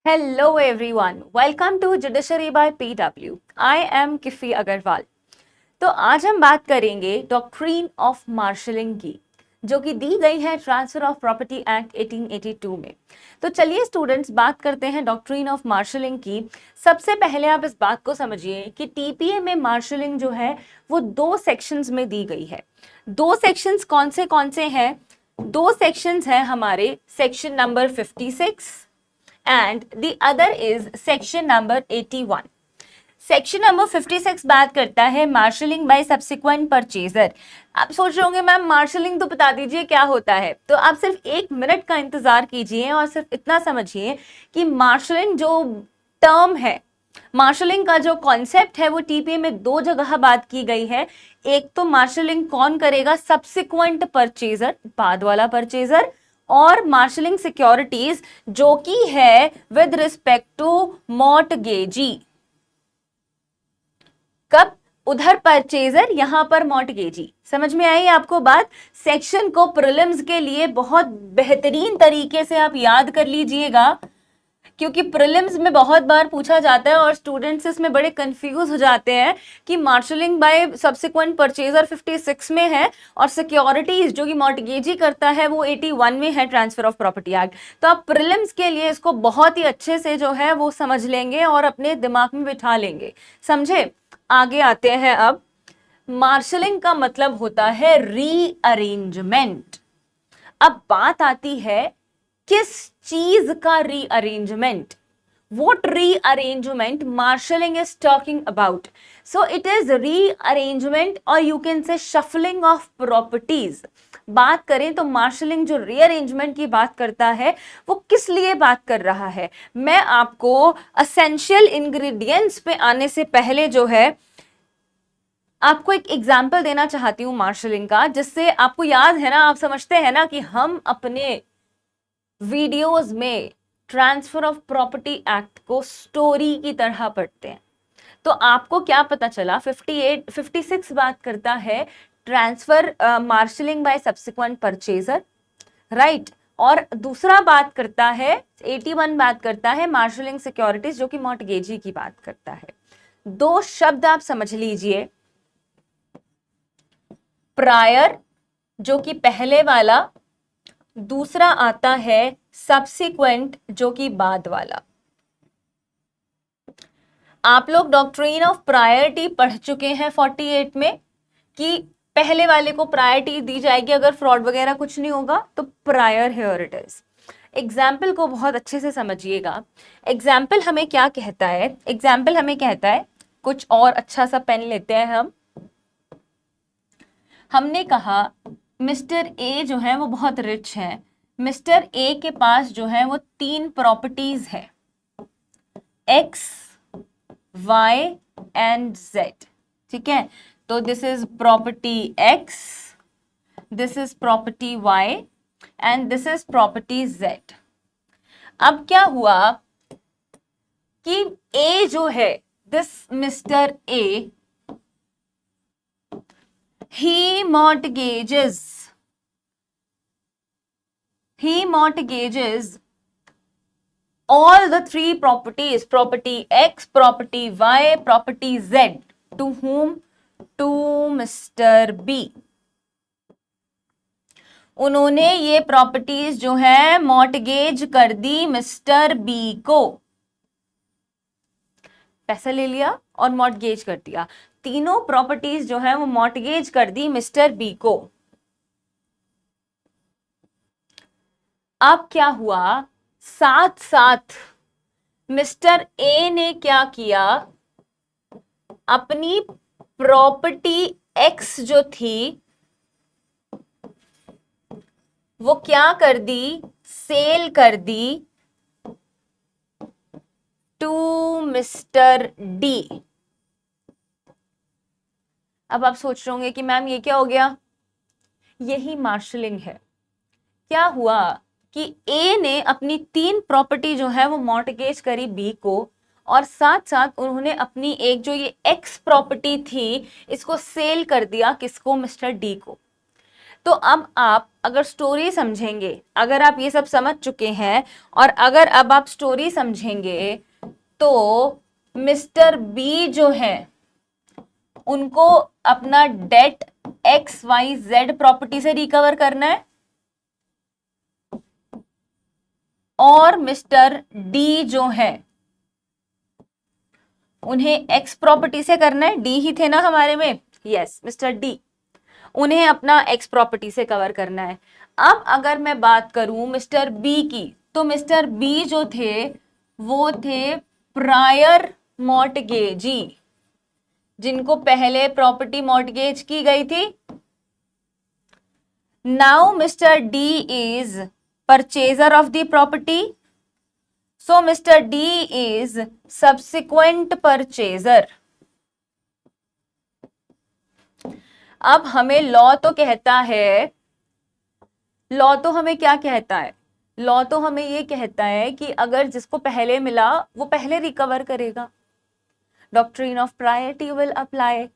Hello everyone, welcome to Judiciary by PW. I am किफी Agarwal. तो आज हम बात करेंगे डॉक्ट्रीन ऑफ मार्शलिंग की, जो कि दी गई है ट्रांसफर ऑफ प्रॉपर्टी एक्ट 1882 में। तो चलिए स्टूडेंट्स बात करते हैं डॉक्ट्रीन ऑफ मार्शलिंग की। सबसे पहले आप इस बात को समझिए कि टीपीए में मार्शलिंग जो है वो दो सेक्शंस में दी गई है। दो सेक्शंस कौन से हैं? दो सेक्शंस हैं हमारे, section number 56 and the other is section number 81. Section number 56 बात करता है मार्शलिंग बाय सब्सिक्वेंट परचेजर। आप सोच रहे होंगे मैम मार्शलिंग तो बता दीजिए क्या होता है, तो आप सिर्फ 1 मिनट का इंतजार कीजिए और सिर्फ इतना समझिए कि मार्शलिंग जो टर्म है, मार्शलिंग का जो कॉन्सेप्ट है वो टीपीए में दो जगह बात की गई है। एक तो मार्शलिंग कौन करेगा? सब्सिक्वेंट परचेजर, बाद वाला परचेजर, और मार्शलिंग सिक्योरिटीज जो कि है विद रिस्पेक्ट टू मॉर्टगेजी। कब? उधर परचेजर, यहां पर मॉर्टगेजी। समझ में आई आपको बात? सेक्शन को प्रीलिम्स के लिए बहुत बेहतरीन तरीके से आप याद कर लीजिएगा, क्योंकि प्रीलिम्स में बहुत बार पूछा जाता है और स्टूडेंट्स इसमें बड़े कंफ्यूज हो जाते हैं कि मार्शलिंग बाय सब्सिक्वेंट परचेजर 56 में है और सिक्योरिटीज जो कि मॉर्टगेजी करता है वो 81 में है, ट्रांसफर ऑफ प्रॉपर्टी एक्ट। तो आप प्रीलिम्स के लिए इसको बहुत ही अच्छे से जो है वो समझ लेंगे और अपने दिमाग में बिठा लेंगे। समझे? आगे आते हैं। अब मार्शलिंग का मतलब होता है रीअरेंजमेंट। अब बात आती है किस चीज का rearrangement? What rearrangement marshalling is talking about? So it is rearrangement or you can say shuffling of properties. बात करें तो मार्शलिंग जो रीअरेंजमेंट की बात करता है वो किस लिए बात कर रहा है? मैं आपको असेंशियल इंग्रेडिएंट्स पे आने से पहले जो है आपको एक एग्जाम्पल देना चाहती हूं मार्शलिंग का, जिससे आपको याद है ना, आप समझते हैं ना कि हम अपने वीडियोस में ट्रांसफर ऑफ प्रॉपर्टी एक्ट को स्टोरी की तरह पढ़ते हैं। तो आपको क्या पता चला? 56 बात करता है transfer marshalling by subsequent purchaser, right, और दूसरा बात करता है 81 बात करता है मार्शलिंग सिक्योरिटीज जो कि मॉर्टगेजी की बात करता है। दो शब्द आप समझ लीजिए, प्रायर जो कि पहले वाला, दूसरा आता है सब्सिक्वेंट जो कि बाद वाला। आप लोग डॉक्ट्रिन ऑफ प्रायोरिटी पढ़ चुके हैं 48 में कि पहले वाले को प्रायोरिटी दी जाएगी अगर फ्रॉड वगैरह कुछ नहीं होगा, तो prior here it is. Example को बहुत अच्छे से समझिएगा। एग्जाम्पल हमें क्या कहता है? एग्जाम्पल हमें कहता है, कुछ और अच्छा सा पेन लेते हैं हम। हमने कहा मिस्टर ए जो है वो बहुत रिच है। मिस्टर ए के पास जो है वो 3 प्रॉपर्टीज है, एक्स, वाई एंड जेड। ठीक है, तो this is property X, this is property Y and this is property Z. अब क्या हुआ कि ए जो है, this mister A, he mortgages all the 3 properties, property X, property Y, property Z, to whom? To Mr. B. उन्होंने ये properties जो है मॉर्टगेज कर दी मिस्टर बी को। पैसा ले लिया और मॉर्टगेज कर दिया। तीनों प्रॉपर्टीज जो है वो मॉर्टगेज कर दी मिस्टर बी को। अब क्या हुआ? साथ साथ मिस्टर ए ने क्या किया? अपनी प्रॉपर्टी एक्स जो थी वो क्या कर दी? सेल कर दी टू मिस्टर डी। अब आप सोच रहे होंगे कि मैम ये क्या हो गया? यही मार्शलिंग है। क्या हुआ कि ए ने अपनी 3 प्रॉपर्टी जो है वो मॉर्टगेज करी बी को, और साथ साथ उन्होंने अपनी एक जो ये एक्स प्रॉपर्टी थी इसको सेल कर दिया, किसको? मिस्टर डी को। तो अब आप अगर स्टोरी समझेंगे, अगर आप ये सब समझ चुके हैं और अगर अब आप स्टोरी समझेंगे, तो मिस्टर बी जो है उनको अपना डेट XYZ प्रॉपर्टी से रिकवर करना है और मिस्टर डी जो है उन्हें एक्स प्रॉपर्टी से करना है। डी ही थे ना हमारे में, यस मिस्टर डी, उन्हें अपना एक्स प्रॉपर्टी से कवर करना है। अब अगर मैं बात करूं मिस्टर बी की, तो मिस्टर बी जो थे वो थे प्रायर मॉर्टगेजी, जिनको पहले प्रॉपर्टी मॉर्टगेज की गई थी। Now mister D is purchaser of the property, so mister D is subsequent purchaser. अब हमें लॉ तो कहता है, लॉ तो हमें क्या कहता है, लॉ तो हमें ये कहता है कि अगर जिसको पहले मिला वो पहले रिकवर करेगा, doctrine of priority will apply,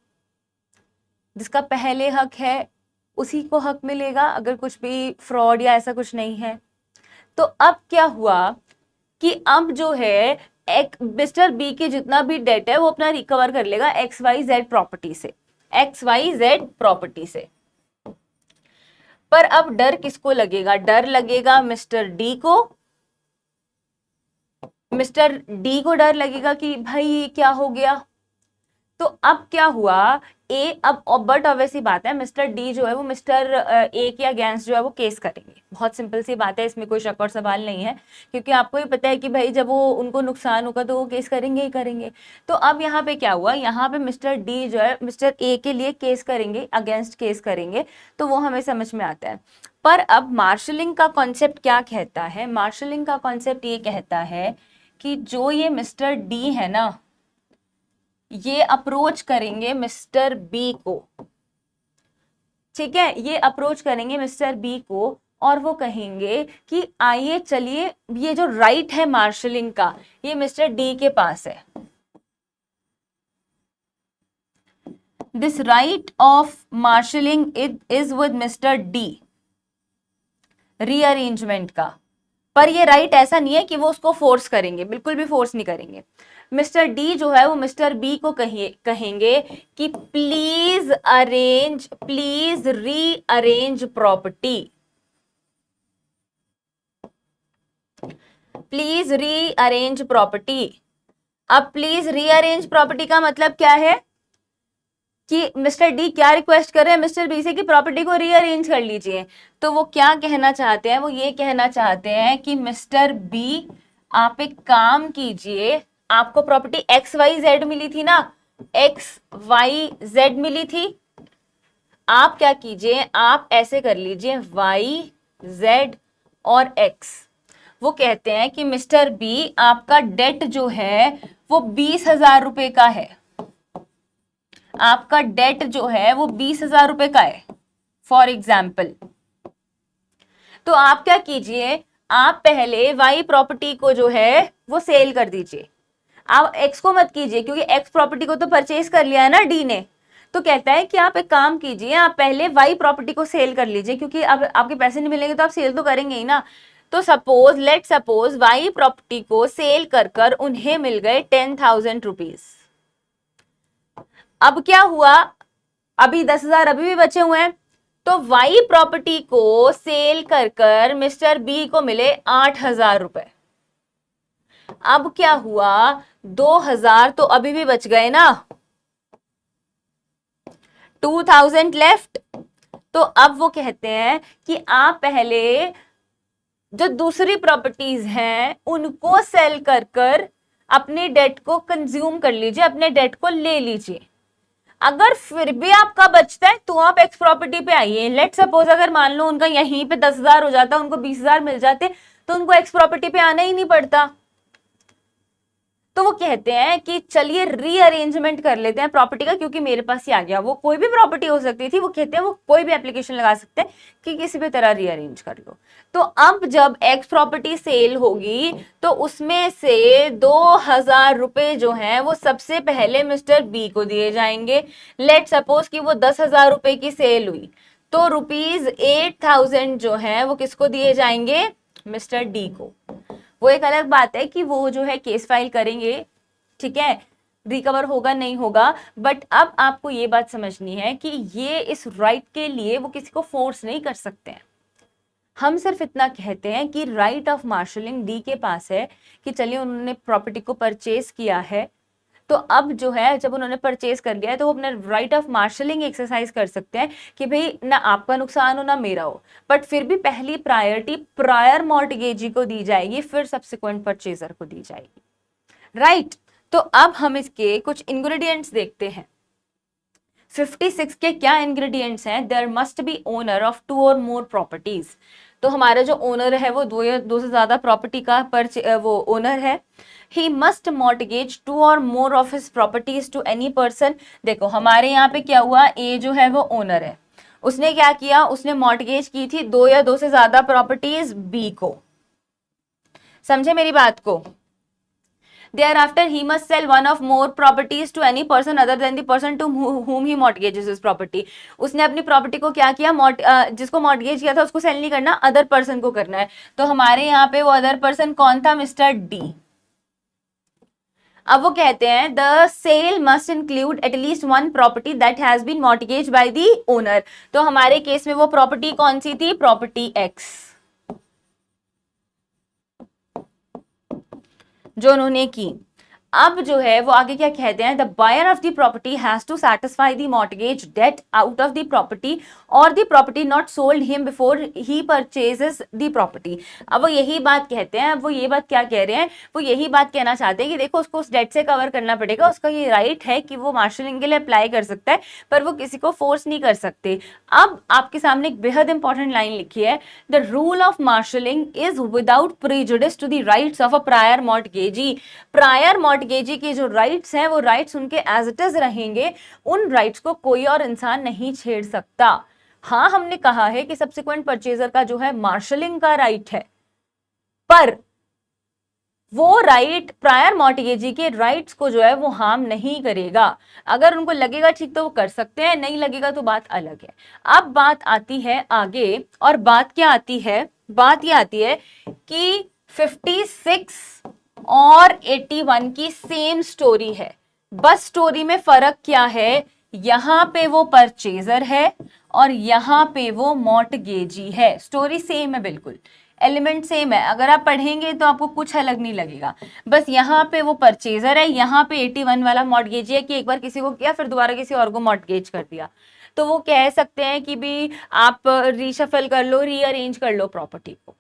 जिसका पहले हक है उसी को हक मिलेगा, अगर कुछ भी फ्रॉड या ऐसा कुछ नहीं है। तो अब क्या हुआ कि अब जो है एक मिस्टर बी के जितना भी डेट है वो अपना रिकवर कर लेगा XYZ प्रॉपर्टी से, XYZ प्रॉपर्टी से। पर अब डर किसको लगेगा, डर लगेगा मिस्टर डी को, मिस्टर डी को डर लगेगा कि भाई ये क्या हो गया। तो अब क्या हुआ, ए अब बट ऑब्वियस सी बात है मिस्टर डी जो है वो मिस्टर ए के अगेंस्ट जो है वो केस करेंगे। बहुत सिंपल सी बात है, इसमें कोई शक और सवाल नहीं है, क्योंकि आपको ही पता है कि भाई जब वो उनको नुकसान होगा तो वो केस करेंगे ही करेंगे। तो अब यहाँ पे क्या हुआ, यहाँ पे मिस्टर डी जो है मिस्टर ए के लिए केस करेंगे, अगेंस्ट केस करेंगे, तो वो हमें समझ में आता है। पर अब मार्शलिंग का कॉन्सेप्ट क्या कहता है, मार्शलिंग का कॉन्सेप्ट ये कहता है कि जो ये मिस्टर डी है ना, ये अप्रोच करेंगे मिस्टर बी को, ठीक है, ये अप्रोच करेंगे मिस्टर बी को और वो कहेंगे कि आइए चलिए ये जो राइट है मार्शलिंग का ये मिस्टर डी के पास है, this right of marshalling is with mister D, rearrangement का। पर ये राइट ऐसा नहीं है कि वो उसको फोर्स करेंगे, बिल्कुल भी फोर्स नहीं करेंगे। मिस्टर डी जो है वो मिस्टर बी को कहेंगे कि please arrange, please rearrange property, please rearrange property. अब प्लीज रीअरेंज प्रॉपर्टी का मतलब क्या है कि मिस्टर डी क्या रिक्वेस्ट कर रहे हैं मिस्टर बी से कि प्रॉपर्टी को रीअरेंज कर लीजिए। तो वो क्या कहना चाहते हैं, वो ये कहना चाहते हैं कि मिस्टर बी आप एक काम कीजिए, आपको प्रॉपर्टी XYZ मिली थी ना, XYZ मिली थी, आप क्या कीजिए, आप ऐसे कर लीजिए Y Z और X। वो कहते हैं कि मिस्टर बी आपका डेट जो है वो 20,000 रुपए का है, आपका डेट जो है वो 20,000 रुपए का है फॉर एग्जाम्पल। तो आप क्या कीजिए, आप पहले वाई प्रॉपर्टी को जो है वो सेल कर दीजिए, आप एक्स को मत कीजिए, क्योंकि एक्स प्रॉपर्टी को तो परचेज कर लिया है ना डी ने। तो कहता है कि आप एक काम कीजिए, आप पहले वाई प्रॉपर्टी को सेल कर लीजिए, क्योंकि अब आपके पैसे नहीं मिलेंगे तो आप सेल तो करेंगे ही ना। तो suppose let suppose Y property को सेल कर कर उन्हें मिल गए 10,000 रुपीज। अब क्या हुआ, अभी 10,000 अभी भी बचे हुए हैं, तो वाई प्रॉपर्टी को सेल कर कर मिस्टर बी को मिले 8,000 रुपए। अब क्या हुआ, 2,000 तो अभी भी बच गए ना, 2,000 लेफ्ट। तो अब वो कहते हैं कि आप पहले जो दूसरी प्रॉपर्टीज हैं उनको सेल कर कर अपने डेट को कंज्यूम कर लीजिए, अपने डेट को ले लीजिए। अगर फिर भी आपका बचता है तो आप एक्स प्रॉपर्टी पे आइए। लेट सपोज अगर मान लो उनका यहीं पे 10,000 हो जाता, उनको 20,000 मिल जाते, तो उनको एक्स प्रॉपर्टी पे आना ही नहीं पड़ता। तो वो कहते हैं कि चलिए रीअरेंजमेंट कर लेते हैं प्रॉपर्टी का, क्योंकि मेरे पास ही आ गया, वो कोई भी प्रॉपर्टी हो सकती थी, वो कहते हैं वो कोई भी एप्लीकेशन लगा सकते हैं कि किसी भी तरह रीअरेंज कर लो। तो अब जब एक्स प्रॉपर्टी सेल होगी तो उसमें से 2,000 रुपए जो हैं वो सबसे पहले मिस्टर बी को दिए जाएंगे। लेट सपोज कि वो 10,000 रुपए की सेल हुई, तो ₹8,000 जो है वो किसको दिए जाएंगे, मिस्टर डी को। वो एक अलग बात है कि वो जो है केस फाइल करेंगे, ठीक है, रिकवर होगा नहीं होगा, बट अब आपको ये बात समझनी है कि ये इस राइट के लिए वो किसी को फोर्स नहीं कर सकते हैं। हम सिर्फ इतना कहते हैं कि राइट ऑफ मार्शलिंग डी के पास है कि चलिए उन्होंने प्रॉपर्टी को परचेज किया है, तो अब जो है जब उन्होंने परचेज कर लिया है तो वो अपने राइट ऑफ मार्शलिंग एक्सरसाइज कर सकते हैं कि भाई ना आपका नुकसान हो ना मेरा हो, बट फिर भी पहली प्रायोरिटी प्रायर मॉर्टगेजी को दी जाएगी, फिर सब्सिक्वेंट परचेजर को दी जाएगी, राइट। तो अब हम इसके कुछ इंग्रेडिएंट्स देखते हैं। 56 के क्या इंग्रेडिएंट्स हैं, there must be owner of 2 or more properties. तो हमारा जो ओनर है वो दो से ज्यादा प्रॉपर्टी का वो ओनर है। He must mortgage 2 or more of his properties to any person. देखो हमारे यहाँ पे क्या हुआ, ए जो है वो ओनर है, उसने क्या किया, उसने मॉर्टगेज की थी 2 या 2 से ज्यादा प्रॉपर्टीज बी को। समझे मेरी बात को। Thereafter, he must sell one of more properties to any person other than the person to whom he mortgages his property. उसने अपनी प्रॉपर्टी को क्या किया, जिसको मॉर्टगेज किया था उसको सेल नहीं करना, अदर पर्सन को करना है। तो हमारे यहाँ पे वो अदर पर्सन कौन था, मिस्टर डी। अब वो कहते हैं the sale must include at least 1 property that has been mortgage by the owner. तो हमारे केस में वो प्रॉपर्टी कौन सी थी, प्रॉपर्टी एक्स, जो उन्होंने की। अब जो है वो आगे क्या कहते हैं, the buyer of the property has to satisfy the mortgage debt out of the property और the property not sold him before he purchases the property. अब वो यही बात कहते हैं, अब वो ये बात क्या कह रहे हैं, वो यही बात कहना चाहते हैं कि देखो उसको उस डेट से कवर करना पड़ेगा, उसका ये राइट है कि वो मार्शलिंग के लिए अप्लाई कर सकता है, पर वो किसी को फोर्स नहीं कर सकते। अब आपके सामने एक बेहद इंपॉर्टेंट लाइन लिखी है, the rule of marshalling is without prejudice to the rights of a prior mortgagee. Prior mortgagee के जो राइट्स हैं वो राइट्स उनके एज इट इज रहेंगे, उन राइट्स को कोई और इंसान नहीं छेड़ सकता। हाँ हमने कहा है कि सब्सिक्वेंट परचेजर का जो है मार्शलिंग का राइट है, पर वो राइट प्रायर मॉर्टगेजी के राइट्स को जो है वो हार्म नहीं करेगा। अगर उनको लगेगा ठीक तो वो कर सकते हैं, नहीं लगेगा तो बात अलग है। अब बात आती है आगे, और बात क्या आती है, बात ये आती है कि 56 और 81 की सेम स्टोरी है, बस स्टोरी में फर्क क्या है, यहां पे वो परचेजर है और यहां पे वो मॉर्टगेजी है। स्टोरी सेम है, बिल्कुल एलिमेंट सेम है, अगर आप पढ़ेंगे तो आपको कुछ अलग नहीं लगेगा। बस यहाँ पे वो परचेजर है, यहाँ पे 81 वाला मॉर्टगेजी है कि एक बार किसी को किया फिर दोबारा किसी और को मॉर्टगेज कर दिया। तो वो कह सकते हैं कि भी आप रीशफल कर लो, रीअरेंज कर लो प्रॉपर्टी को,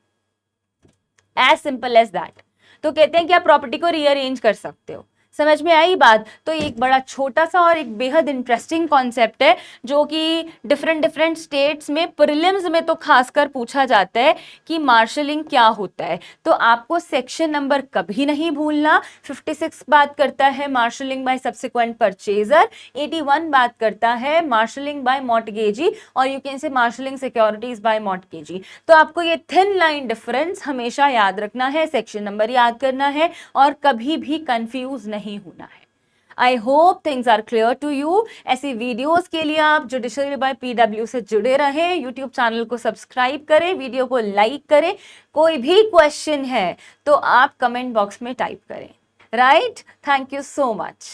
एज सिंपल एज दैट। तो कहते हैं कि आप प्रॉपर्टी को रीअरेंज कर सकते हो। समझ में आई बात। तो एक बड़ा छोटा सा और एक बेहद इंटरेस्टिंग कॉन्सेप्ट है जो कि डिफरेंट स्टेट्स में प्रीलिम्स में तो खासकर पूछा जाता है कि मार्शलिंग क्या होता है। तो आपको सेक्शन नंबर कभी नहीं भूलना। 56 बात करता है मार्शलिंग बाय सब्सिक्वेंट परचेजर, 81 बात करता है मार्शलिंग बाय मॉर्टगेजी, और you can say marshalling securities by mortgagee. तो आपको ये थिन लाइन डिफरेंस हमेशा याद रखना है, सेक्शन नंबर याद करना है और कभी भी कंफ्यूज नहीं होना है। I hope things are clear to you. ऐसी वीडियोस के लिए आप जुडिशरी बाय पीडब्ल्यू से जुड़े रहें, यूट्यूब चैनल को सब्सक्राइब करें, वीडियो को लाइक करें। कोई भी क्वेश्चन है तो आप कमेंट बॉक्स में टाइप करें। Right, thank you so much.